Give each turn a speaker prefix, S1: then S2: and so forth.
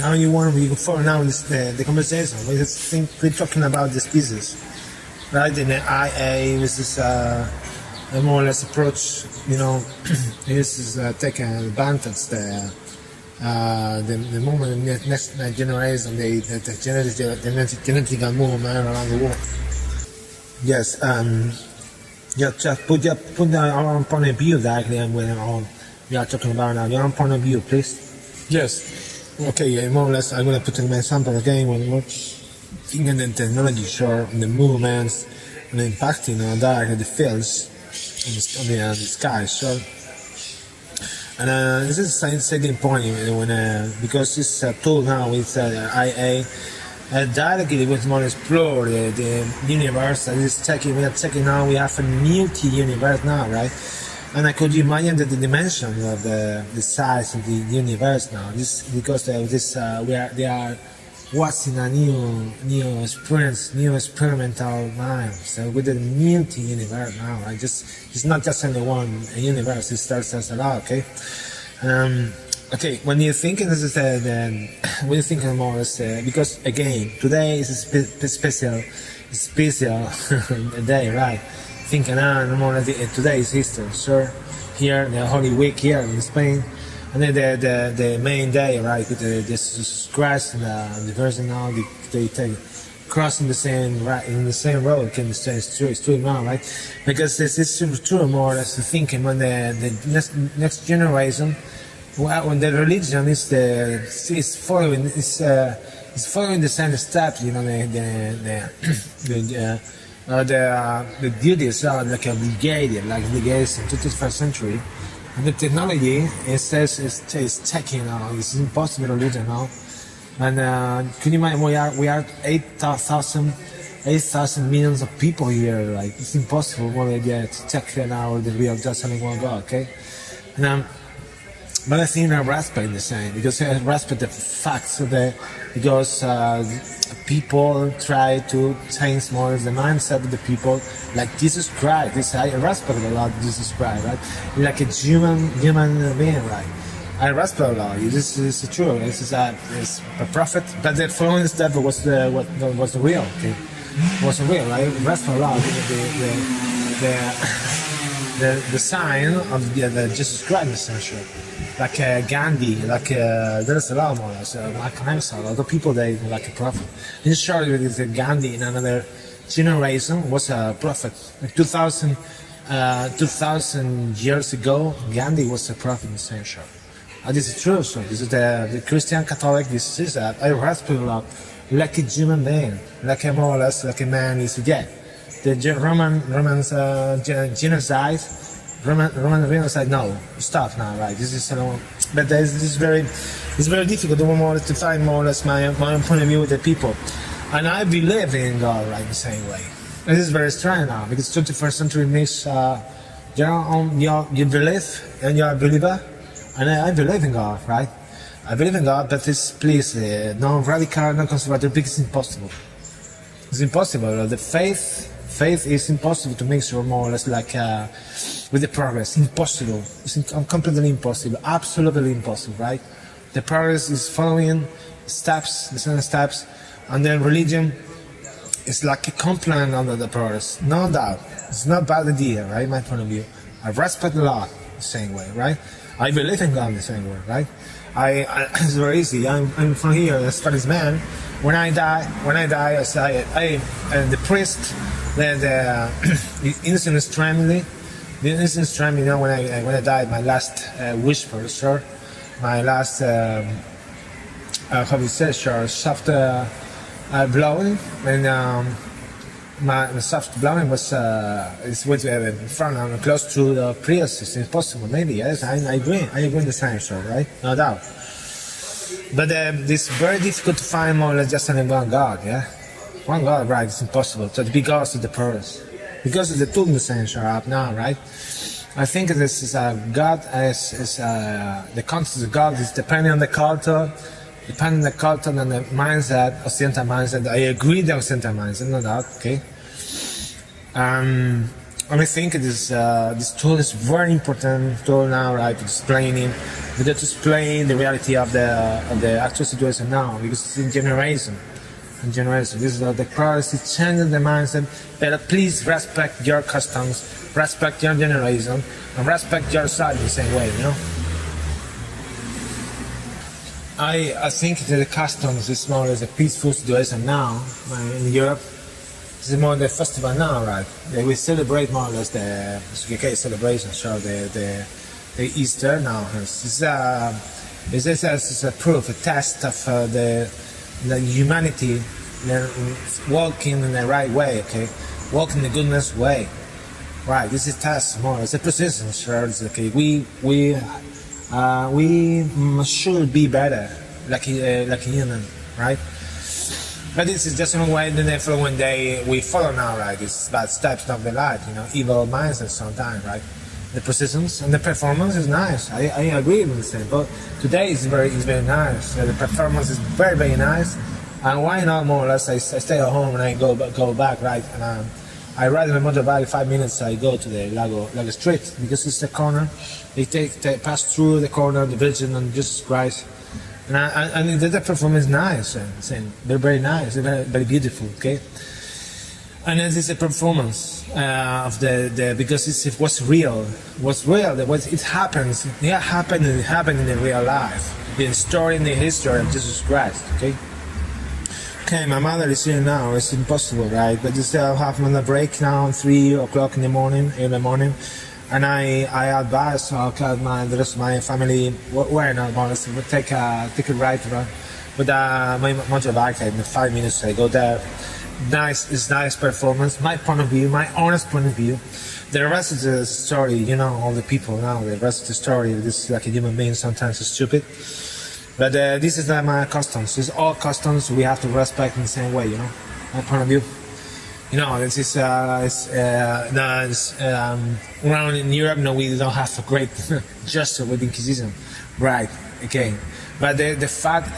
S1: Now you want to for now this the conversation. We're talking about the species, right? In the IA, this is more or less approach. This is taking advantage the moment the next generation, the genetical movement around the world. Yes. Just put our own point of view directly, and when we are talking about now, your own point of view, please.
S2: Yes.
S1: Okay, more or less, I'm going to put an example again when we're thinking the technology, sure, and the movements, and impacting directly the fields on the sky, sure. And this is a second point because this tool now with IA directly with more explore the universe. We are checking now. We have a multi-universe now, right? And I could imagine that the dimension of the size of the universe now. This because they are watching a new experience, new experimental mind. So with the multi-universe now, it's not just only one universe. It starts as a lot, okay. Okay, when you're thinking this is when you're thinking more because again today is a special day, right? Thinking more today is Easter, sure. Here the Holy Week here in Spain, and then the main day, right? With the Jesus Christ and the Virgin now they take crossing the same road. Can say it's true now, right? Because this is true more or less thinking when the next generation. Well, when the religion is following the same steps, the duties are like obligated, like obligations in the 21st century, and the technology is taking now. It's impossible religion now, and can you imagine we are 8,000 millions of people here. Like it's impossible to check now the real just only one God, okay? And but I think I respect the same because I respect the facts because people try to change more the mindset of the people, like Jesus Christ. I respect a lot Jesus Christ, right? Like a human being, right? I respect a lot. This is true. This is a prophet, but the following step was what was real. Okay, was real. I respect a lot the sign of the Jesus Christ, essentially. Like Gandhi, there's a lot more. A lot of people they like a prophet. In short, Gandhi in another generation was a prophet. Like 2,000 years ago, Gandhi was a prophet in essential. This is true. So this is the Christian Catholic. This is that I respect a lot, like a human being, like a more or less like a man is dead. The Romans genocide. Roman genocide. No, stop now, right? This is but this is very difficult to find more or less my own point of view with the people, and I believe in God, right, the same way. This is very strange now because 21st century makes you believe and you're a believer, and I believe in God, right? I believe in God, but please, no radical, no conservative, because it's impossible. It's impossible. The faith is impossible to make sure more or less like with the progress. Impossible. It's completely impossible. Absolutely impossible, right? The progress is following steps, the same steps, and then religion is like a complement under the progress. No doubt. It's not a bad idea, right? My point of view. I respect the law the same way, right? I believe in God the same way, right? It's very easy. I'm from here, a Spanish man. When I die, I say, the priest, the innocent trembling, when I died, my last wish for sure, my last, how do you say, sure, soft blowing, and my soft blowing was is with in front and close to the priest. It's impossible, maybe, yes, I agree the same, sure, right? No doubt. But it's very difficult to find more or less just only one God, yeah? One God, right, it's impossible. So because of the purpose. Because of the tool essence are up now, right? I think this is God is the concept of God is depending on the culture, and the mindset, Occidental mindset. I agree the Occidental mindset, no doubt, okay? And I think this tool is very important tool now, right? Explaining We got to explain the reality of the actual situation now, because it's in generation. In generation, this is the progress is changing the mindset. But please respect your customs, respect your generation, and respect yourself in the same way. I think that the customs is more or less a peaceful situation now in Europe. It's more the festival now, right? We celebrate more or less the Secuencia celebration, so the Easter now. It's a proof, a test of the humanity walking in the right way, okay? Walking the goodness way. Right, this is test more. It's a precision, sure. It's okay. We should be better, like a human, right? But this is just one way. The following day we follow now, right? It's bad steps of the life, evil mindset sometimes, right? The precisions and the performance is nice. I agree with it. But today is very nice. The performance is very nice. And why not more or less? I stay at home and I go back, right? And I ride my motorbike 5 minutes. I go to the Lago Street because it's the corner. They pass through the corner, the Virgin and Jesus Christ. And the performance is nice. They're very nice. They're very beautiful. Okay. And this is a performance of the because it was real. It happens. It happened in the real life. The story in the history of Jesus Christ. Okay. Okay, my mother is here now. It's impossible, right? But I still have another break now at 3 o'clock in the morning. And I advise the rest of my family where not honest, take a ride with my motorbike. In 5 minutes I go there. Nice performance. My point of view, my honest point of view. The rest of the story, all the people now. The rest of the story, this is like a human being. Sometimes it's stupid. But this is my customs. It's all customs we have to respect in the same way. My point of view. This is around in Europe. No, we don't have a great justice with Inquisition, right? Okay, but the fact